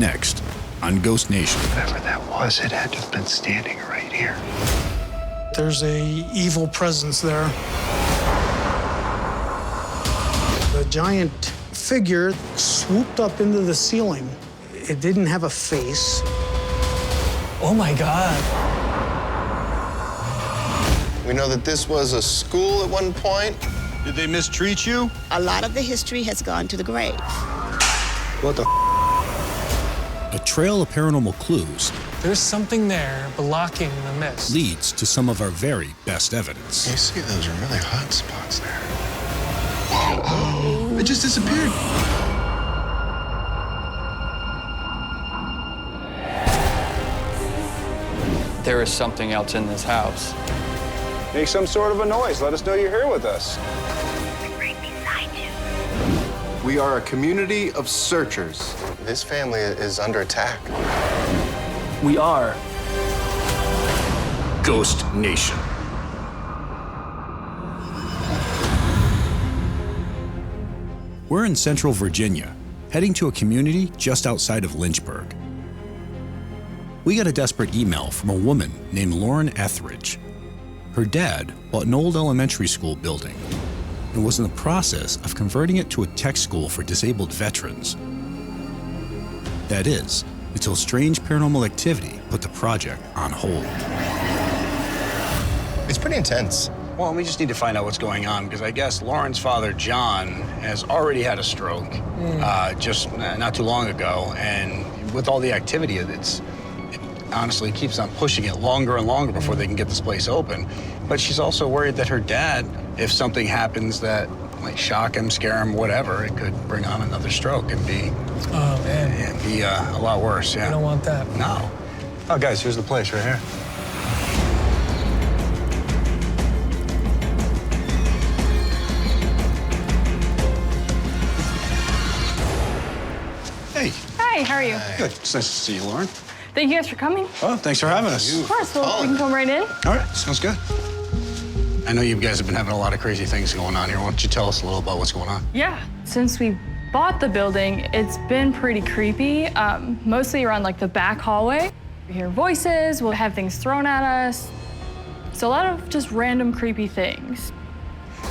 Next, on Ghost Nation. Whatever that was, it had to have been standing right here. There's a evil presence there. The giant figure swooped up into the ceiling. It didn't have a face. Oh my God. We know that this was a school at one point. Did they mistreat you? A lot of the history has gone to the grave. What the A trail of paranormal clues There's something there blocking the mist. leads to some of our very best evidence. You see those really hot spots there. Whoa! It just disappeared. There is something else in this house. Make some sort of a noise. Let us know you're here with us. We are a community of searchers. This family is under attack. We are. Ghost Nation. We're in Central Virginia, heading to a community just outside of Lynchburg. We got a desperate email from a woman named Lauren Etheridge. Her dad bought an old elementary school building and was in the process of converting it to a tech school for disabled veterans. That is, until strange paranormal activity put the project on hold. It's pretty intense. Well, we just need to find out what's going on, because I guess Lauren's father, John, has already had a stroke just not too long ago. And with all the activity, it honestly keeps on pushing it longer and longer before they can get this place open. But she's also worried that her dad, if something happens that might shock him, scare him, whatever, it could bring on another stroke and be, Oh, man. and be a lot worse, yeah. I don't want that. No. Oh, guys, here's the place right here. Hey. Hi, how are you? Good. It's nice to see you, Lauren. Thank you guys for coming. Oh, thanks for having us. Of course, well, we can come right in. All right, sounds good. I know you guys have been having a lot of crazy things going on here. Why don't you tell us a little about what's going on? Yeah, since we bought the building, it's been pretty creepy, mostly around like the back hallway. We hear voices, we'll have things thrown at us. So a lot of just random creepy things.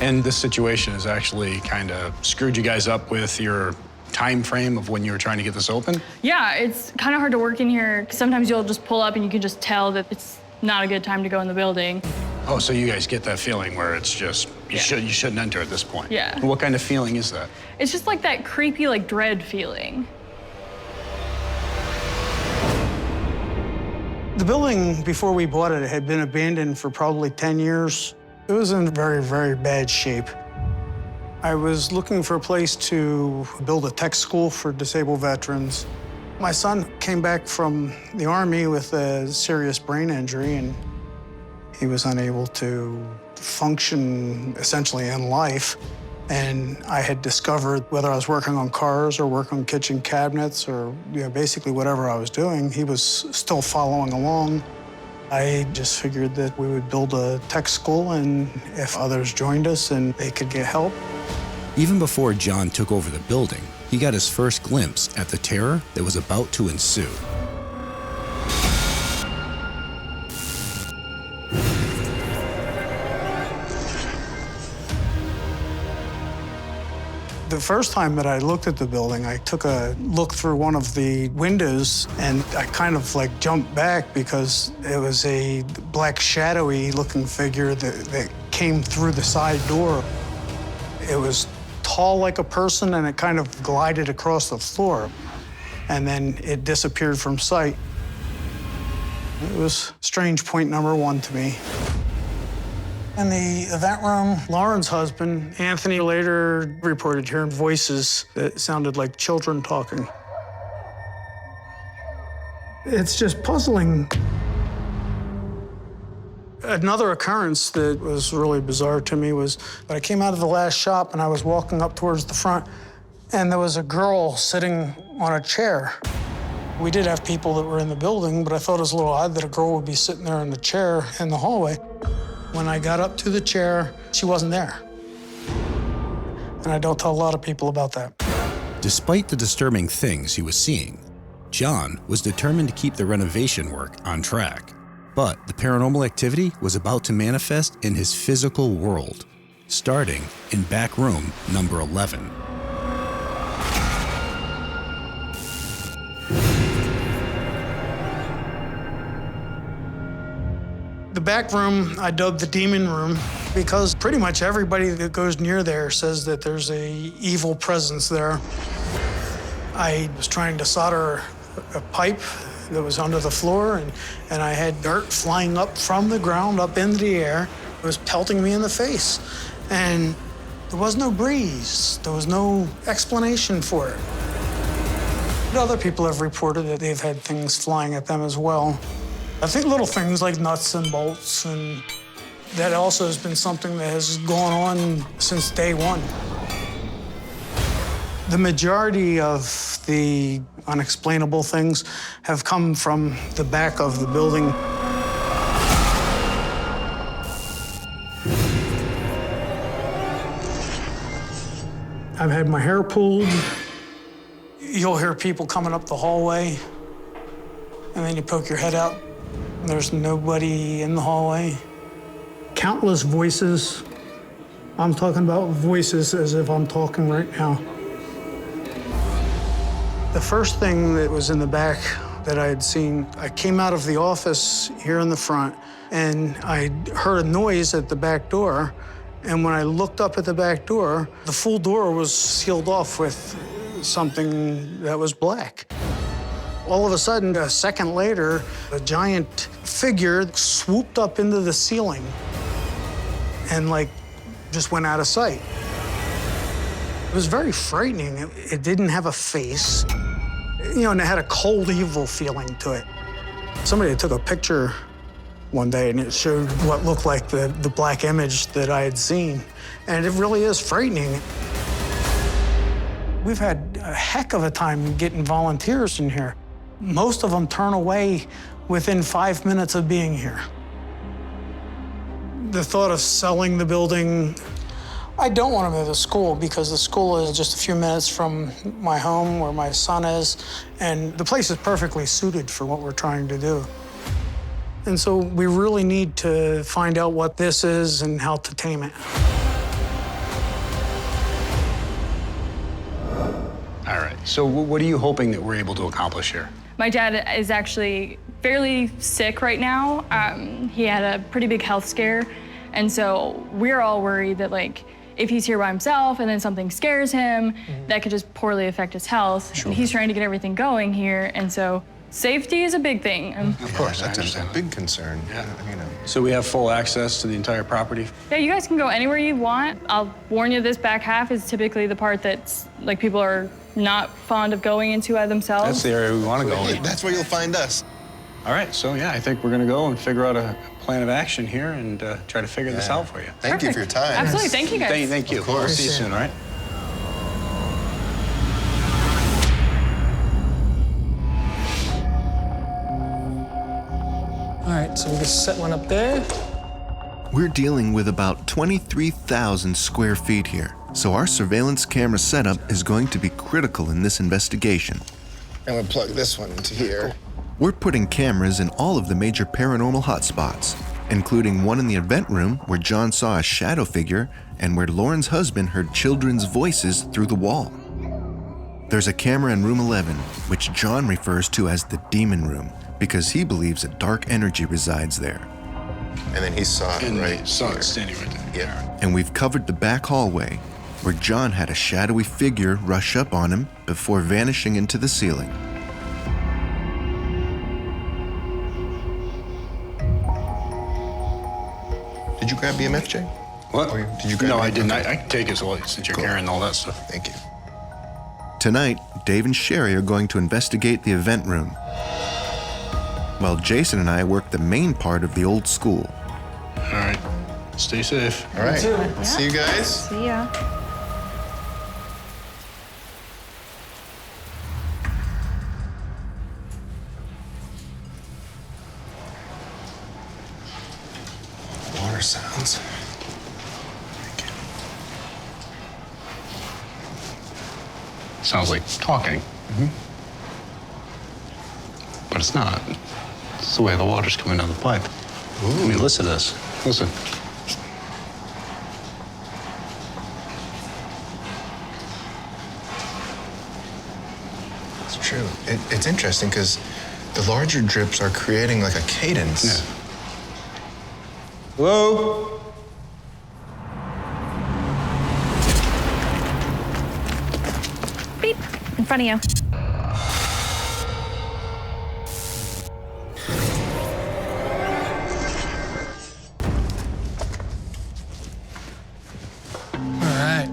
And this situation has actually kind of screwed you guys up with your time frame of when you were trying to get this open? Yeah, it's kind of hard to work in here. Sometimes you'll just pull up and you can just tell that it's not a good time to go in the building. Oh, so you guys get that feeling where it's just, you shouldn't enter at this point? Yeah. What kind of feeling is that? It's just like that creepy, like dread feeling. The building, before we bought it, had been abandoned for probably 10 years. It was in very, very bad shape. I was looking for a place to build a tech school for disabled veterans. My son came back from the Army with a serious brain injury, and he was unable to function essentially in life. And I had discovered, whether I was working on cars or working on kitchen cabinets or basically whatever I was doing, he was still following along. I just figured that we would build a tech school, and if others joined us and they could get help. Even before John took over the building, he got his first glimpse at the terror that was about to ensue. The first time that I looked at the building, I took a look through one of the windows, and I kind of like jumped back because it was a black shadowy looking figure that came through the side door. It was tall like a person, and it kind of glided across the floor, and then it disappeared from sight. It was strange point number one to me. In the event room, Lauren's husband, Anthony, later reported hearing voices that sounded like children talking. It's just puzzling. Another occurrence that was really bizarre to me was when I came out of the last shop and I was walking up towards the front, and there was a girl sitting on a chair. We did have people that were in the building, but I thought it was a little odd that a girl would be sitting there in the chair in the hallway. When I got up to the chair, she wasn't there. And I don't tell a lot of people about that. Despite the disturbing things he was seeing, John was determined to keep the renovation work on track. But the paranormal activity was about to manifest in his physical world, starting in back room number 11. The back room I dubbed the demon room because pretty much everybody that goes near there says that there's a evil presence there. I was trying to solder a pipe that was under the floor, and I had dirt flying up from the ground up into the air. It was pelting me in the face. And there was no breeze. There was no explanation for it. Other people have reported that they've had things flying at them as well. I think little things like nuts and bolts, and that also has been something that has gone on since day one. The majority of the unexplainable things have come from the back of the building. I've had my hair pulled. You'll hear people coming up the hallway, and then you poke your head out. There's nobody in the hallway. Countless voices. I'm talking about voices as if I'm talking right now. The first thing that was in the back that I had seen, I came out of the office here in the front, and I heard a noise at the back door. And when I looked up at the back door, the full door was sealed off with something that was black. All of a sudden, a second later, a giant figure swooped up into the ceiling and, just went out of sight. It was very frightening. It didn't have a face, and it had a cold, evil feeling to it. Somebody took a picture one day, and it showed what looked like the black image that I had seen. And it really is frightening. We've had a heck of a time getting volunteers in here. Most of them turn away within 5 minutes of being here. The thought of selling the building, I don't want to move to school because the school is just a few minutes from my home where my son is, and the place is perfectly suited for what we're trying to do. And so we really need to find out what this is and how to tame it. All right, so what are you hoping that we're able to accomplish here? My dad is actually fairly sick right now. He had a pretty big health scare. And so we're all worried that if he's here by himself and then something scares him, that could just poorly affect his health. Sure. And he's trying to get everything going here. And so safety is a big thing. Of course, that's a big concern. Yeah. So we have full access to the entire property? Yeah, you guys can go anywhere you want. I'll warn you, this back half is typically the part that's people are not fond of going into by themselves. That's the area we want to go in. That's where you'll find us. All right, so yeah, I think we're going to go and figure out a plan of action here and try to figure this out for you. Thank you for your time. Absolutely, thank you guys. Thank you. Of course. We'll see you soon, all right? All right, so we just set one up there. We're dealing with about 23,000 square feet here, so our surveillance camera setup is going to be critical in this investigation. I'm gonna plug this one into here. We're putting cameras in all of the major paranormal hotspots, including one in the event room where John saw a shadow figure and where Lauren's husband heard children's voices through the wall. There's a camera in room 11, which John refers to as the demon room, because he believes a dark energy resides there. And then he saw it right saw here. it standing right there. Yeah. And we've covered the back hallway, where John had a shadowy figure rush up on him before vanishing into the ceiling. Did you grab BMFJ? What? Did you grab No, it? I didn't. Okay. I can take it since you're carrying all that stuff. Thank you. Tonight, Dave and Sherry are going to investigate the event room, while Jason and I work the main part of the old school. All right. Stay safe. All right. See you guys. See ya. Water sounds. Sounds like talking. but it's not. It's the way the water's coming down the pipe. Ooh. I mean, listen to this. Listen. It's true. It's interesting because the larger drips are creating like a cadence. Yeah. Hello? Beep, in front of you. All right.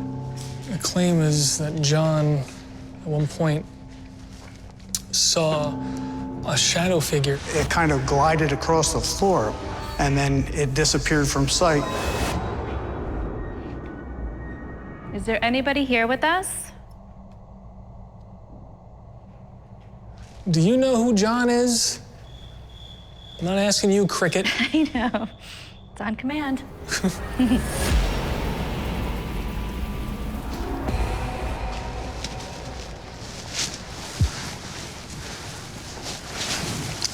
The claim is that John, at one point, saw a shadow figure. It kind of glided across the floor, and then it disappeared from sight. Is there anybody here with us? Do you know who John is? I'm not asking you, Cricket. I know. It's on command.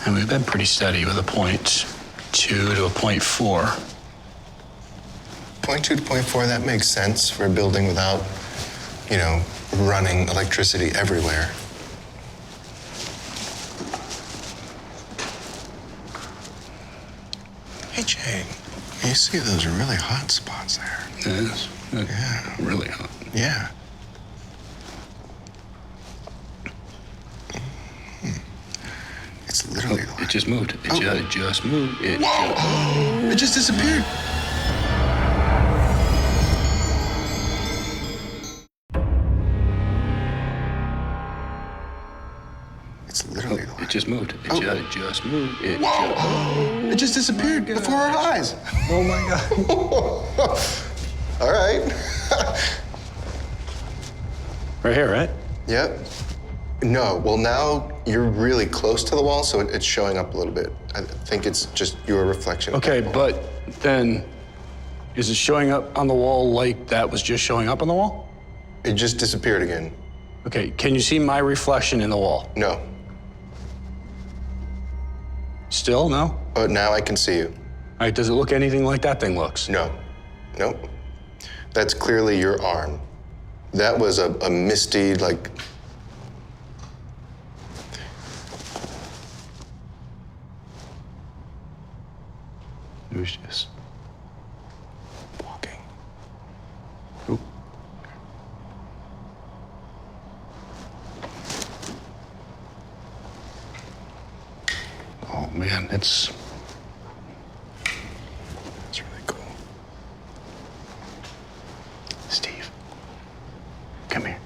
And we've been pretty steady with a 0.2 to a 0.4. 0.2 to 0.4, that makes sense for a building without, you know, running electricity everywhere. Hey, Jane, you see those really hot spots there? It is. Yeah. Really hot. Yeah. It's literally It just moved. It just moved. It just disappeared. It's literally It just moved. It just moved. It just disappeared before our eyes. Oh my God. All right. Right here, right? Yep. No, well, now you're really close to the wall, so it's showing up a little bit. I think it's just your reflection. Okay, but then is it showing up on the wall like that was just showing up on the wall? It just disappeared again. Okay, can you see my reflection in the wall? No. Still, no? Oh, now I can see you. All right, does it look anything like that thing looks? No. Nope. That's clearly your arm. That was a misty, like... It was just walking. Oop. Oh man, it's really cool. Steve, come here.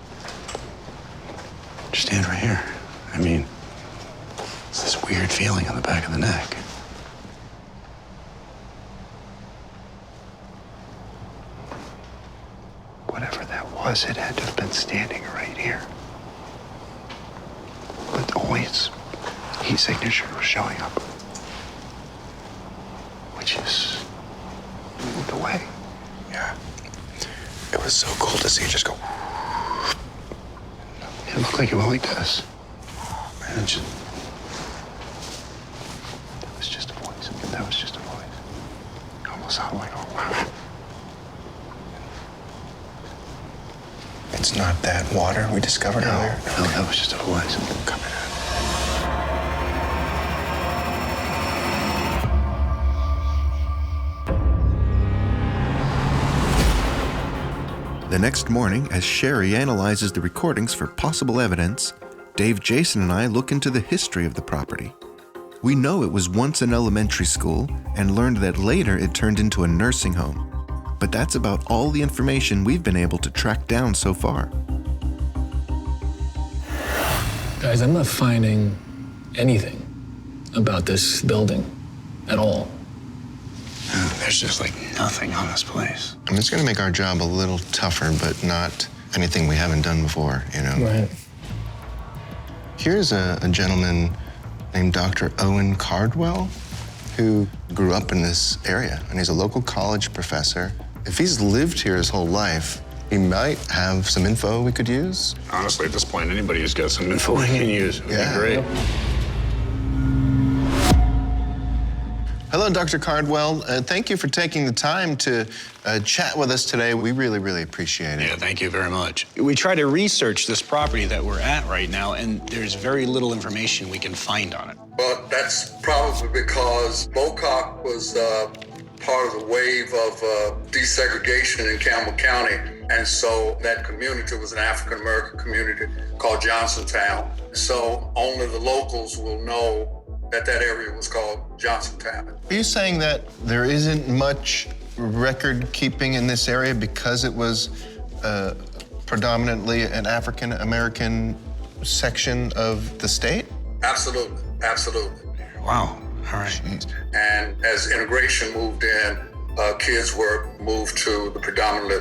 Just stand right here. I mean, it's this weird feeling on the back of the neck. Whatever that was, it had to have been standing right here. But always, heat signature was showing up. Which is moved away. Yeah. It was so cool to see it just go... It looked like it went like this. Man, it just... That was just a voice. That was just a voice. It almost sounded like, oh, wow. It's not that water we discovered earlier? No, that was just a voice. Coming in. The next morning, as Sherry analyzes the recordings for possible evidence, Dave, Jason, and I look into the history of the property. We know it was once an elementary school and learned that later it turned into a nursing home. But that's about all the information we've been able to track down so far. Guys, I'm not finding anything about this building at all. There's just like nothing on this place. I mean, it's going to make our job a little tougher, but not anything we haven't done before, you know? Right. Here's a gentleman named Dr. Owen Cardwell, who grew up in this area, and he's a local college professor. If he's lived here his whole life, he might have some info we could use. Honestly, at this point, anybody who's got some info we can use would be great. Hello, Dr. Cardwell. Thank you for taking the time to chat with us today. We really, really appreciate it. Yeah, thank you very much. We try to research this property that we're at right now, and there's very little information we can find on it. Well, that's probably because Bocock was part of the wave of desegregation in Campbell County. And so that community was an African-American community called Johnsontown. So only the locals will know that that area was called Johnsontown. Are you saying that there isn't much record keeping in this area because it was predominantly an African-American section of the state? Absolutely, absolutely. Wow, all right. Jeez. And as integration moved in, kids were moved to the predominantly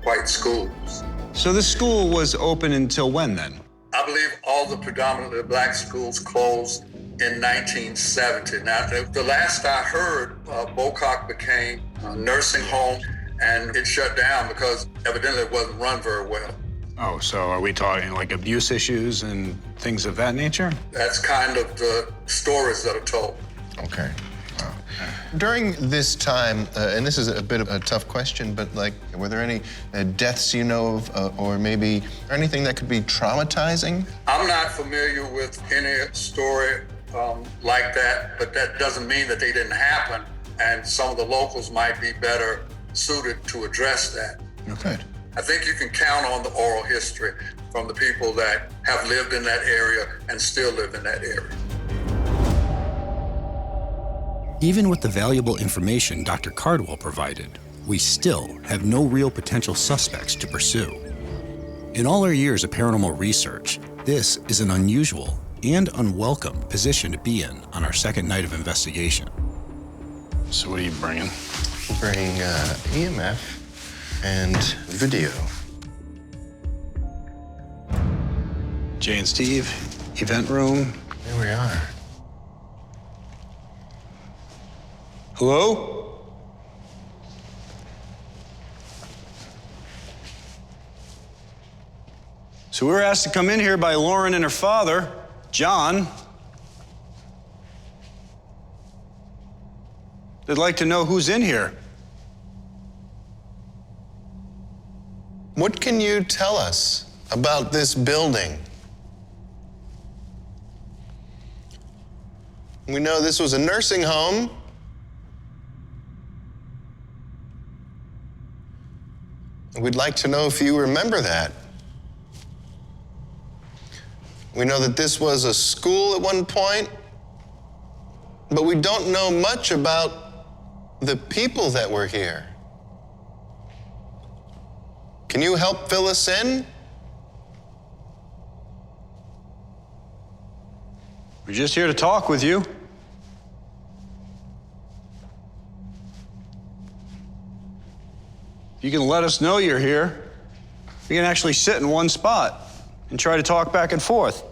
white schools. So this school was open until when then? I believe all the predominantly black schools closed in 1970. Now, the last I heard, Bocock became a nursing home, and it shut down because evidently it wasn't run very well. Oh, so are we talking like abuse issues and things of that nature? That's kind of the stories that are told. Okay. Wow. During this time, and this is a bit of a tough question, but like, were there any deaths you know of, or maybe anything that could be traumatizing? I'm not familiar with any story like that, but that doesn't mean that they didn't happen, and some of the locals might be better suited to address that. Okay. I think you can count on the oral history from the people that have lived in that area and still live in that area. Even with the valuable information Dr. Cardwell provided, we still have no real potential suspects to pursue. In all our years of paranormal research, this is an unusual and unwelcome position to be in on our second night of investigation. So what are you bringing? Bring EMF and video. Jay and Steve, event room. Here we are. Hello? So we were asked to come in here by Lauren and her father, John. They'd like to know who's in here. What can you tell us about this building? We know this was a nursing home. We'd like to know if you remember that. We know that this was a school at one point, but we don't know much about the people that were here. Can you help fill us in? We're just here to talk with you. You can let us know you're here. You can actually sit in one spot and try to talk back and forth.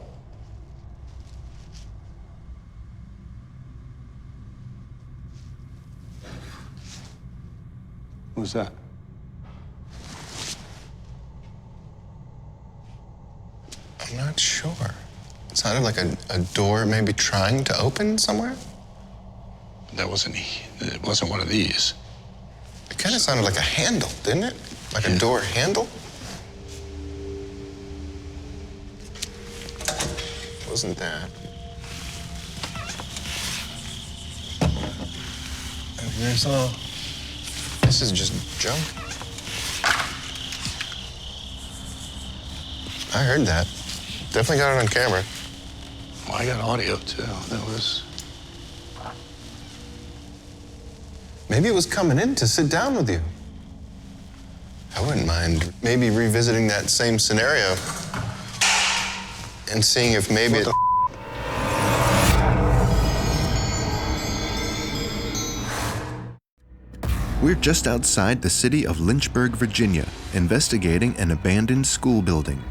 What was that? I'm not sure. It sounded like a door maybe trying to open somewhere. It wasn't one of these. It kind of sounded like a handle, didn't it? Like a door handle? Wasn't that? There's all. This is just junk. I heard that. Definitely got it on camera. Well, I got audio too. That was. Maybe it was coming in to sit down with you. I wouldn't mind maybe revisiting that same scenario and seeing if maybe it... We're just outside the city of Lynchburg, Virginia, investigating an abandoned school building.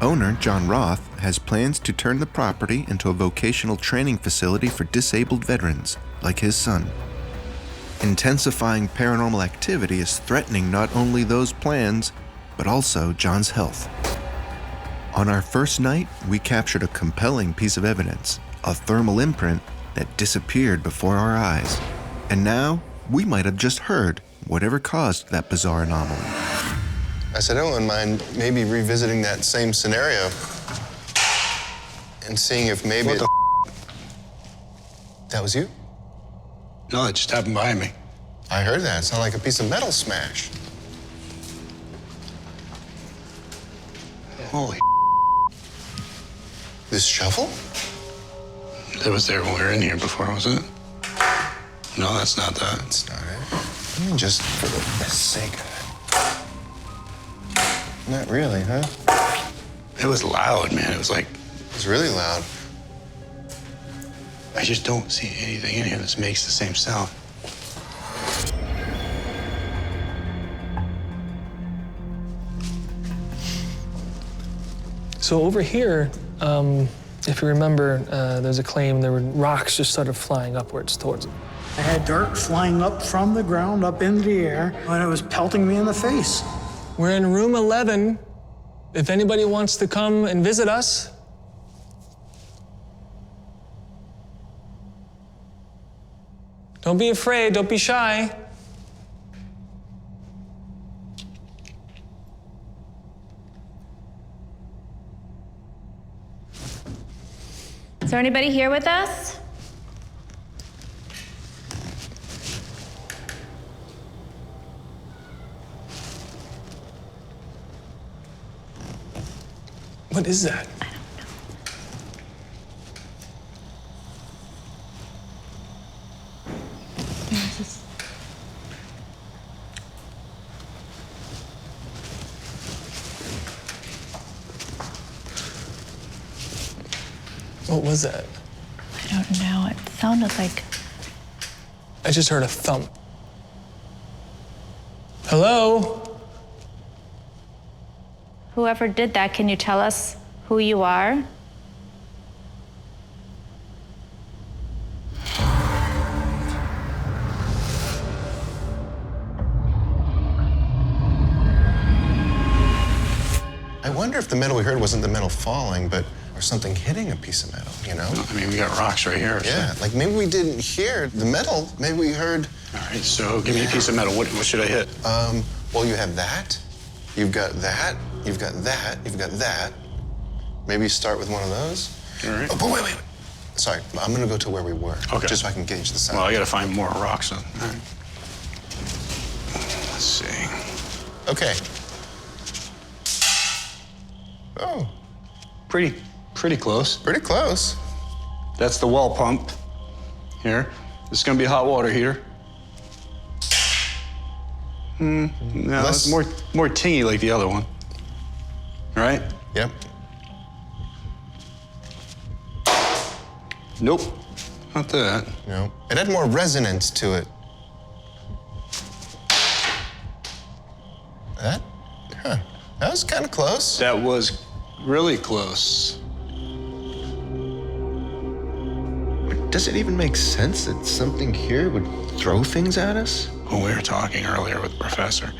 Owner John Roth has plans to turn the property into a vocational training facility for disabled veterans, like his son. Intensifying paranormal activity is threatening not only those plans, but also John's health. On our first night, we captured a compelling piece of evidence, a thermal imprint that disappeared before our eyes. And now, we might have just heard whatever caused that bizarre anomaly. I said, I wouldn't mind maybe revisiting that same scenario and seeing if maybe What the That was you? No, it just happened behind me. I heard that. It sounded like a piece of metal smash. Holy This shovel? It was there when we were in here before, wasn't it? No, that's not that. That's not it. I mean, just for the sake of it. Not really, huh? It was loud, man. It was like... It was really loud. I just don't see anything in here that makes the same sound. So over here, if you remember, there's a claim there were rocks just started flying upwards towards it. I had dirt flying up from the ground up into the air, and it was pelting me in the face. We're in room 11. If anybody wants to come and visit us. Don't be afraid, don't be shy. Is there anybody here with us? What is that? I don't know. What was that? I don't know. It sounded like... I just heard a thump. Hello? Whoever did that, can you tell us who you are? I wonder if the metal we heard wasn't the metal falling, but or something hitting a piece of metal, you know? I mean, we got rocks right here. Yeah, like maybe we didn't hear the metal, maybe we heard... All right, so give me a piece of metal. What should I hit? Well, you have that, you've got that, you've got that, you've got that. Maybe start with one of those. All right. Oh, but wait. Sorry, I'm gonna go to where we were. Okay. Just so I can gauge the sound. Well, I gotta find more rocks then. All right. Let's see. Okay. Oh. Pretty close. Pretty close. That's the well pump here. This is gonna be a hot water heater. No, it's more tingy like the other one. Right? Yep. Nope, not that. No. It had more resonance to it. That? Huh. That was kind of close. That was really close. Does it even make sense that something here would throw things at us? When we were talking earlier with the professor,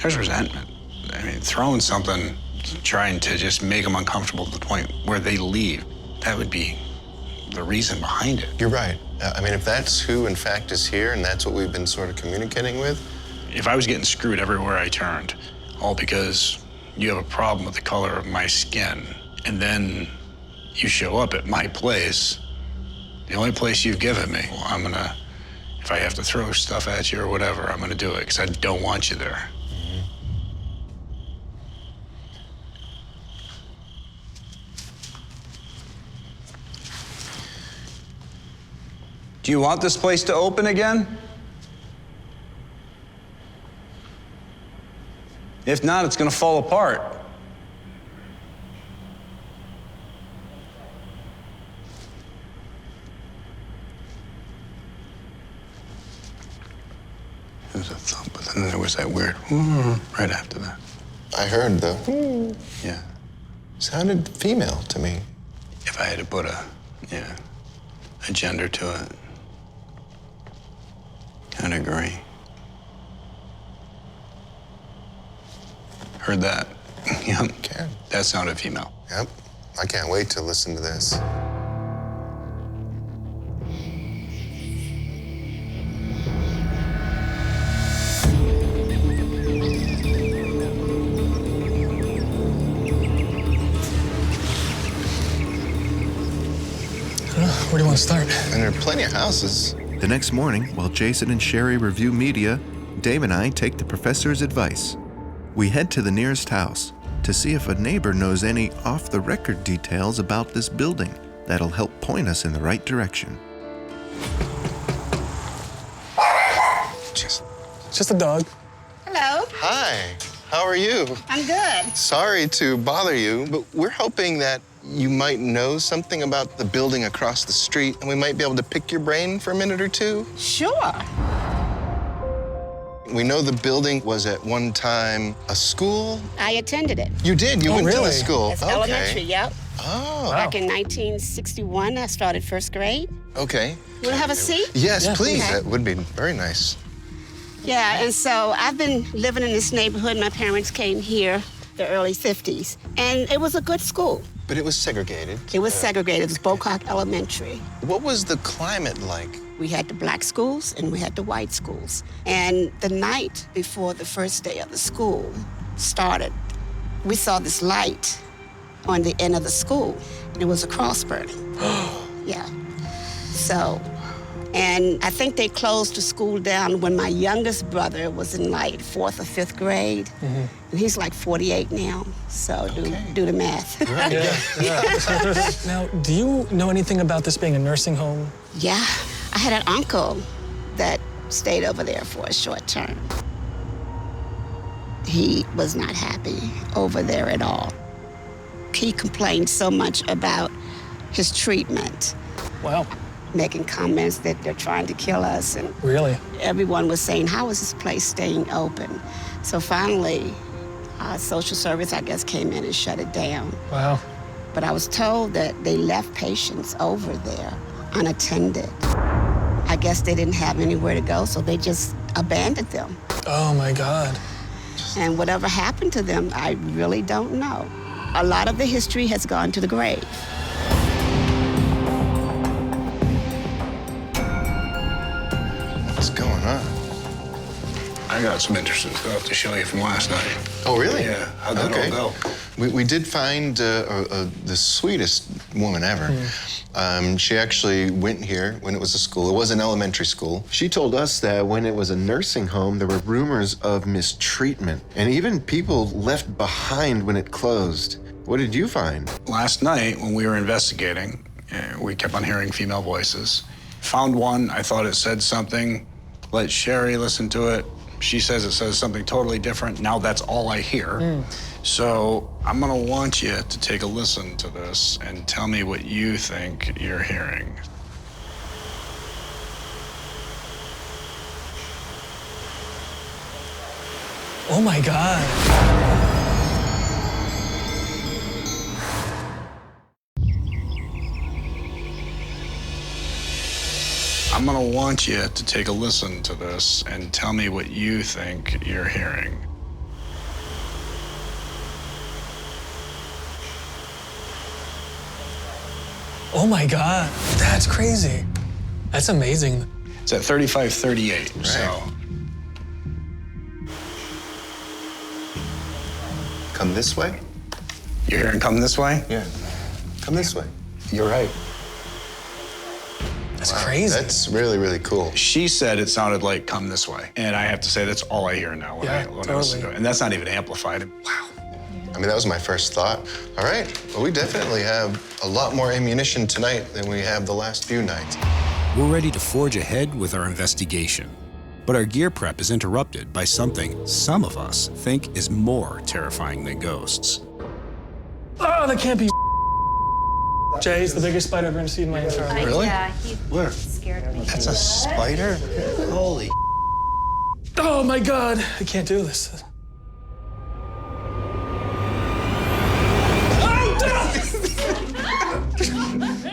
there's resentment. I mean, throwing something, trying to just make them uncomfortable to the point where they leave, that would be the reason behind it. You're right. I mean, if that's who, in fact, is here and that's what we've been sort of communicating with. If I was getting screwed everywhere I turned, all because you have a problem with the color of my skin, and then you show up at my place, the only place you've given me, well, I'm gonna, if I have to throw stuff at you or whatever, I'm gonna do it, because I don't want you there. Do you want this place to open again? If not, it's gonna fall apart. There was a thump, but then there was that weird right after that. I heard the Yeah. sounded female to me. If I had to put a gender to it, I'd agree. Heard that? Yep. Can. That sounded female. Yep. I can't wait to listen to this. Where do you want to start? And there are plenty of houses. The next morning, while Jason and Sherry review media, Dave and I take the professor's advice. We head to the nearest house to see if a neighbor knows any off-the-record details about this building that'll help point us in the right direction. Just a dog. Hello. Hi, how are you? I'm good. Sorry to bother you, but we're hoping that you might know something about the building across the street, and we might be able to pick your brain for a minute or two. Sure. We know the building was at one time a school. I attended it. You did? You went to the school? It's elementary, yep. Oh. Back in 1961, I started first grade. Okay. Want to have a seat? Yes, Yeah, please. okay. That would be very nice. Yeah, and so I've been living in this neighborhood. My parents came here the early 50s, and it was a good school. But it was segregated. It was segregated. It was Bocock Elementary. What was the climate like? We had the black schools and we had the white schools. And the night before the first day of the school started, we saw this light on the end of the school. It was a cross burning. Yeah. So, and I think they closed the school down when my youngest brother was in like 4th or 5th grade. Mm-hmm. And he's like 48 now, so do the math. Right. Yeah. Now, do you know anything about this being a nursing home? Yeah, I had an uncle that stayed over there for a short term. He was not happy over there at all. He complained so much about his treatment. Wow. Making comments that they're trying to kill us. And Really? everyone was saying, how is this place staying open? So finally, social service, I guess, came in and shut it down. Wow. But I was told that they left patients over there unattended. I guess they didn't have anywhere to go, so they just abandoned them. Oh, my God. And whatever happened to them, I really don't know. A lot of the history has gone to the grave. What's going on? I got some interesting stuff to show you from last night. Oh, really? Yeah, how'd that all go? We did find the sweetest woman ever. She actually went here when it was a school. It was an elementary school. She told us that when it was a nursing home, there were rumors of mistreatment, and even people left behind when it closed. What did you find? Last night, when we were investigating, we kept on hearing female voices. Found one, I thought it said something. Let Sherry listen to it. She says it says something totally different. Now that's all I hear. So I'm gonna want you to take a listen to this and tell me what you think you're hearing. Oh, my God. I'm gonna want you to take a listen to this and tell me what you think you're hearing. Oh, my God. That's crazy. That's amazing. It's at 3538, so. Come this way? You're hearing come this way? Yeah. Come this way. You're right. That's crazy. That's really, really cool. She said it sounded like come this way. And I have to say, that's all I hear now when I listen to it. And that's not even amplified. Wow. I mean, that was my first thought. All right, well, we definitely have a lot more ammunition tonight than we have the last few nights. We're ready to forge ahead with our investigation. But our gear prep is interrupted by something some of us think is more terrifying than ghosts. Oh, that can't be Jay, it's the biggest spider I've ever seen in my entire life. Really? Yeah, he Where? scared me. That's a spider? Holy. Oh, my God. I can't do this.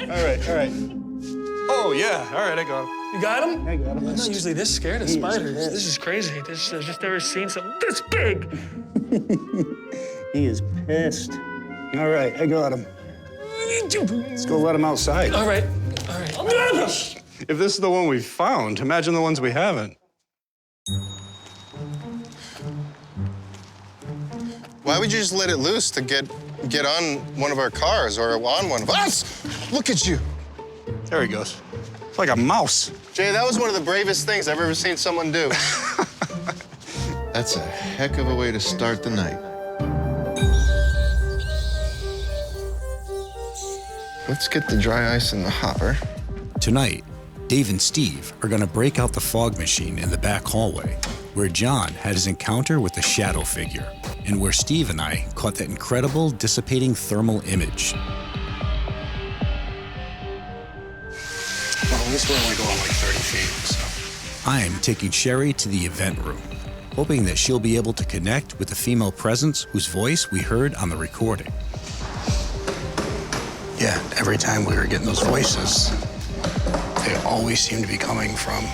All right. Oh, yeah. All right, I got him. You got him? I got him. I'm not usually this scared of spiders. This is crazy. I've just never seen something this big. He is pissed. All right, I got him. Let's go let him outside. All right. If this is the one we found, imagine the ones we haven't. Why would you just let it loose to get on one of our cars or on one of us? Look at you. There he goes. It's like a mouse. Jay, that was one of the bravest things I've ever seen someone do. That's a heck of a way to start the night. Let's get the dry ice in the hopper. Tonight, Dave and Steve are going to break out the fog machine in the back hallway, where John had his encounter with the shadow figure, and where Steve and I caught that incredible dissipating thermal image. Well, at least we're only going like 30 feet, so. I'm taking Sherry to the event room, hoping that she'll be able to connect with the female presence whose voice we heard on the recording. Yeah, every time we were getting those voices, they always seemed to be coming from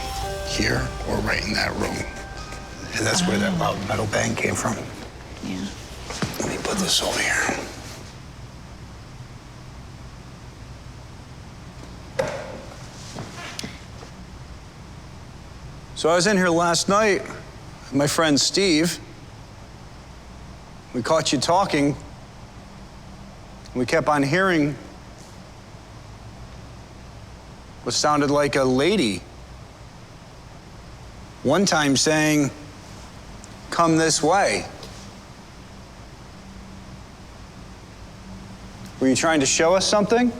here or right in that room. And that's where that loud metal bang came from. Yeah. Let me put this over here. So I was in here last night with my friend Steve. We caught you talking. We kept on hearing what sounded like a lady. One time saying, "Come this way." Were you trying to show us something?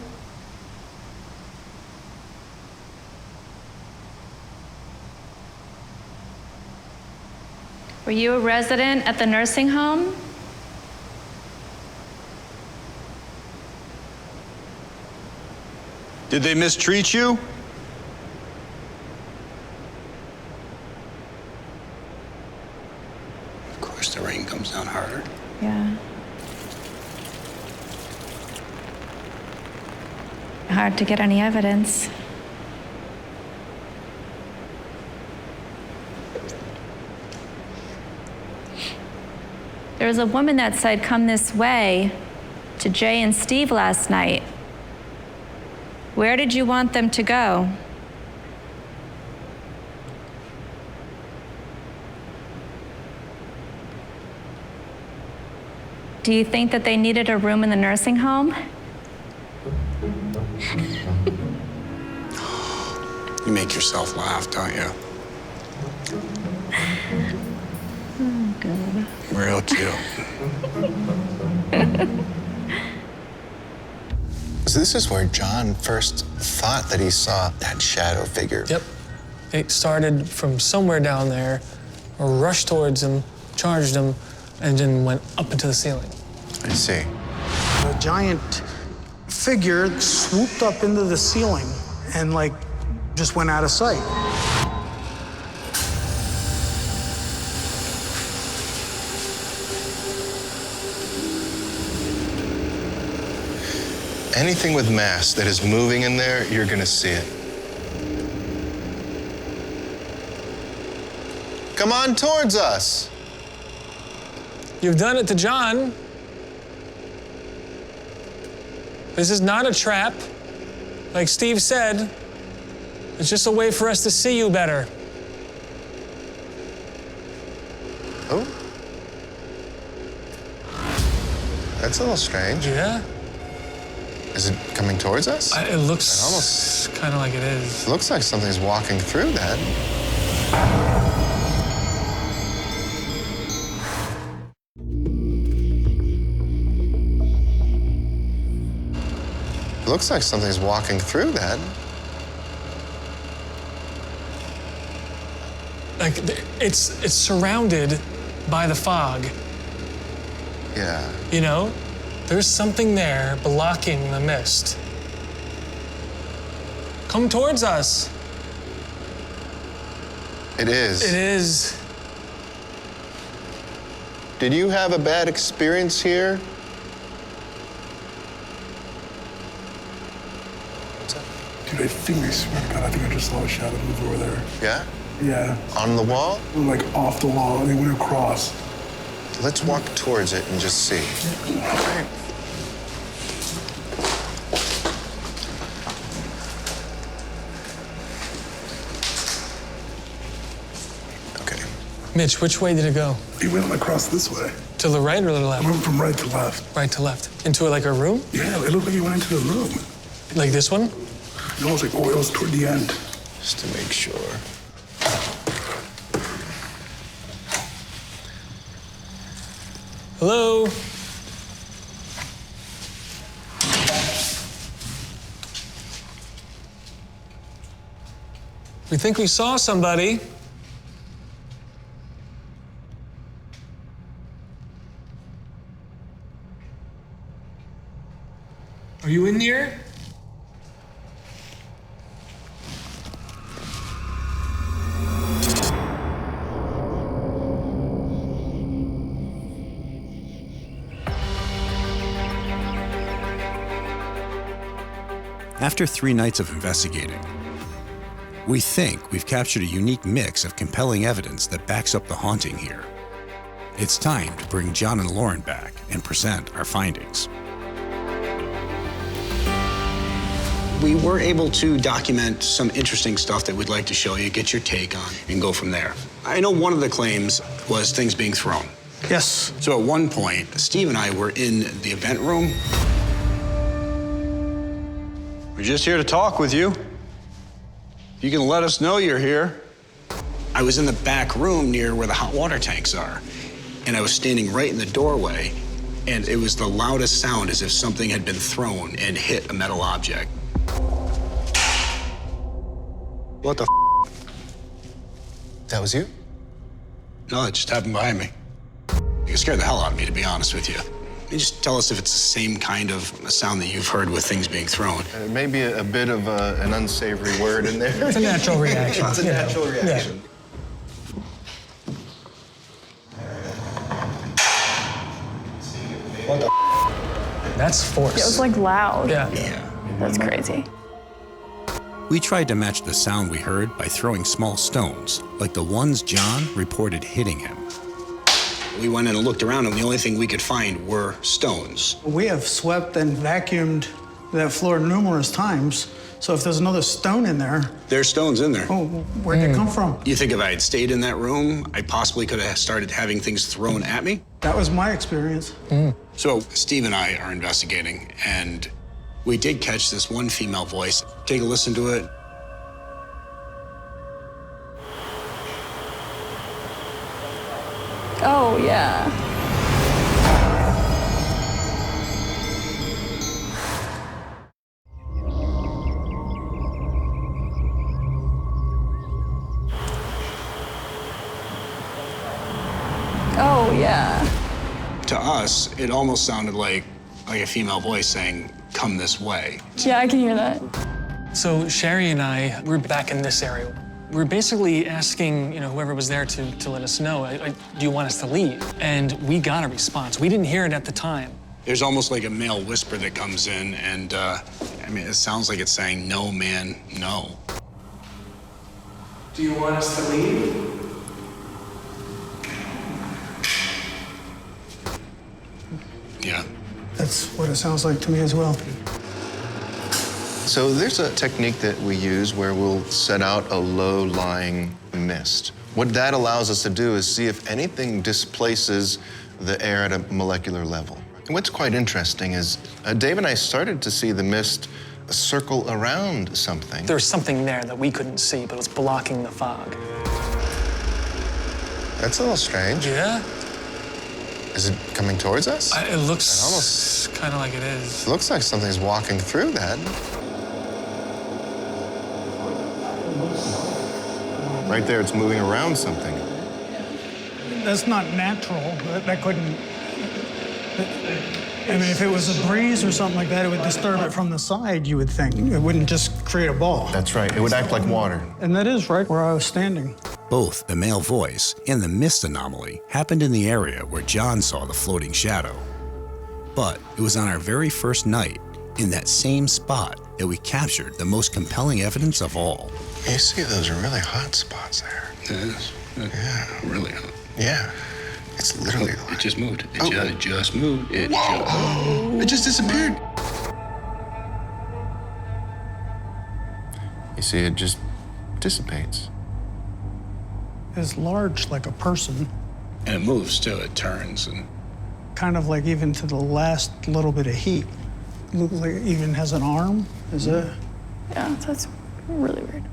Were you a resident at the nursing home? Did they mistreat you? Of course, the rain comes down harder. Yeah. Hard to get any evidence. There was a woman that said, "Come this way," to Jay and Steve last night. Where did you want them to go? Do you think that they needed a room in the nursing home? You make yourself laugh, don't you? Oh, God. Real cute. So this is where John first thought that he saw that shadow figure. Yep. It started from somewhere down there, rushed towards him, charged him, and then went up into the ceiling. I see. A giant figure swooped up into the ceiling and, like, just went out of sight. Anything with mass that is moving in there, you're gonna see it. Come on towards us. You've done it to John. This is not a trap. Like Steve said, it's just a way for us to see you better. Oh. That's a little strange. Yeah? Is it coming towards us? It looks almost kind of like it is. It looks like something's walking through that. It looks like something's walking through that. Like it's surrounded by the fog. Yeah. You know? There's something there blocking the mist. Come towards us. It is. It is. Did you have a bad experience here? Dude, I think, I swear to God, I think I just saw a shadow move over there. Yeah? Yeah. On the wall? Like off the wall, and it went across. Let's walk towards it and just see. Okay. Okay. Mitch, which way did it go? He went across this way. To the right or the left? I went from right to left. Right to left. Into like a room? Yeah, it looked like he went into the room. Like this one? It almost like oils toward the end. Just to make sure. Hello? We think we saw somebody. Are you in here? After 3 nights of investigating, we think we've captured a unique mix of compelling evidence that backs up the haunting here. It's time to bring John and Lauren back and present our findings. We were able to document some interesting stuff that we'd like to show you, get your take on, and go from there. I know one of the claims was things being thrown. Yes. So at one point, Steve and I were in the event room. We're just here to talk with you. You can let us know you're here. I was in the back room near where the hot water tanks are, and I was standing right in the doorway, and it was the loudest sound as if something had been thrown and hit a metal object. What the f? That was you? No, it just happened behind me. It scared the hell out of me, to be honest with you. You just tell us if it's the same kind of sound that you've heard with things being thrown. Maybe a bit of an unsavory word in there. It's a natural reaction. It's a natural reaction. What the f? That's force. It was like loud. Yeah. That's crazy. We tried to match the sound we heard by throwing small stones, like the ones John reported hitting him. We went in and looked around, and the only thing we could find were stones. We have swept and vacuumed that floor numerous times, so if there's another stone in there... There's stones in there. Oh, where'd they come from? You think if I had stayed in that room, I possibly could have started having things thrown at me? That was my experience. So Steve and I are investigating, and we did catch this one female voice. Take a listen to it. Oh, yeah. Oh, yeah. To us, it almost sounded like a female voice saying, "Come this way." Yeah, I can hear that. So Sherry and I, we're back in this area. We're basically asking, whoever was there to let us know, do you want us to leave? And we got a response. We didn't hear it at the time. There's almost like a male whisper that comes in, and it sounds like it's saying, "No, man, no." Do you want us to leave? Yeah. That's what it sounds like to me as well. So there's a technique that we use where we'll set out a low-lying mist. What that allows us to do is see if anything displaces the air at a molecular level. And what's quite interesting is Dave and I started to see the mist circle around something. There was something there that we couldn't see, but it was blocking the fog. That's a little strange. Yeah? Is it coming towards us? It looks almost kind of like it is. It looks like something's walking through that. Right there, it's moving around something. That's not natural. That couldn't... I mean, if it was a breeze or something like that, it would disturb it from the side, you would think. It wouldn't just create a ball. That's right. It would act like water. And that is right where I was standing. Both the male voice and the mist anomaly happened in the area where John saw the floating shadow. But it was on our very first night, in that same spot, that we captured the most compelling evidence of all. You see those really hot spots there. It is. Yeah. Really hot. Yeah. It's literally... It just moved. It just moved. It just disappeared. You see, it just dissipates. It's large like a person. And it moves too. It turns and... Kind of like even to the last little bit of heat. Looks like it even has an arm. Is it? Yeah, that's really weird.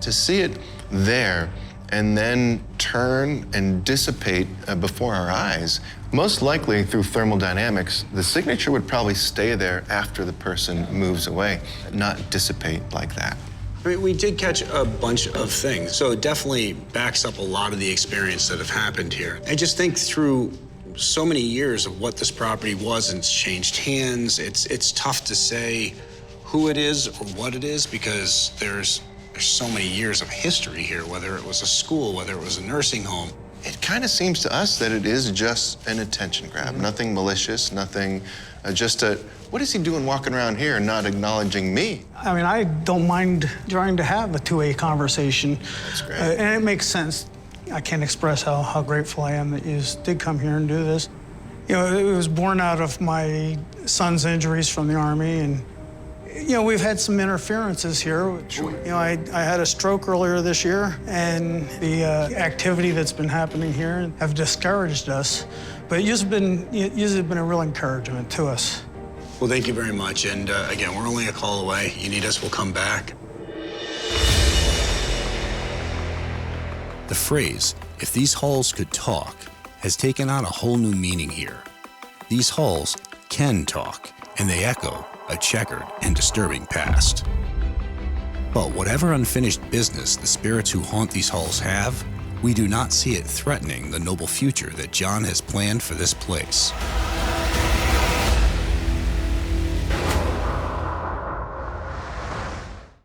To see it there and then turn and dissipate before our eyes, most likely through thermodynamics, the signature would probably stay there after the person moves away, not dissipate like that. I mean, we did catch a bunch of things, so it definitely backs up a lot of the experience that have happened here. I just think through so many years of what this property was and it's changed hands, it's tough to say who it is or what it is because there's so many years of history here, whether it was a school, whether it was a nursing home. It kind of seems to us that it is just an attention grab, nothing malicious, nothing, just a, what is he doing walking around here and not acknowledging me? I mean, I don't mind trying to have a two-way conversation. That's great. And it makes sense. I can't express how grateful I am that you did come here and do this. You know, it was born out of my son's injuries from the Army, and you know, we've had some interferences here. Sure. You know, I had a stroke earlier this year, and the activity that's been happening here have discouraged us. But you've been a real encouragement to us. Well, thank you very much. And again, we're only a call away. You need us, we'll come back. The phrase, "if these halls could talk," has taken on a whole new meaning here. These halls can talk, and they echo a checkered and disturbing past. But whatever unfinished business the spirits who haunt these halls have, we do not see it threatening the noble future that John has planned for this place.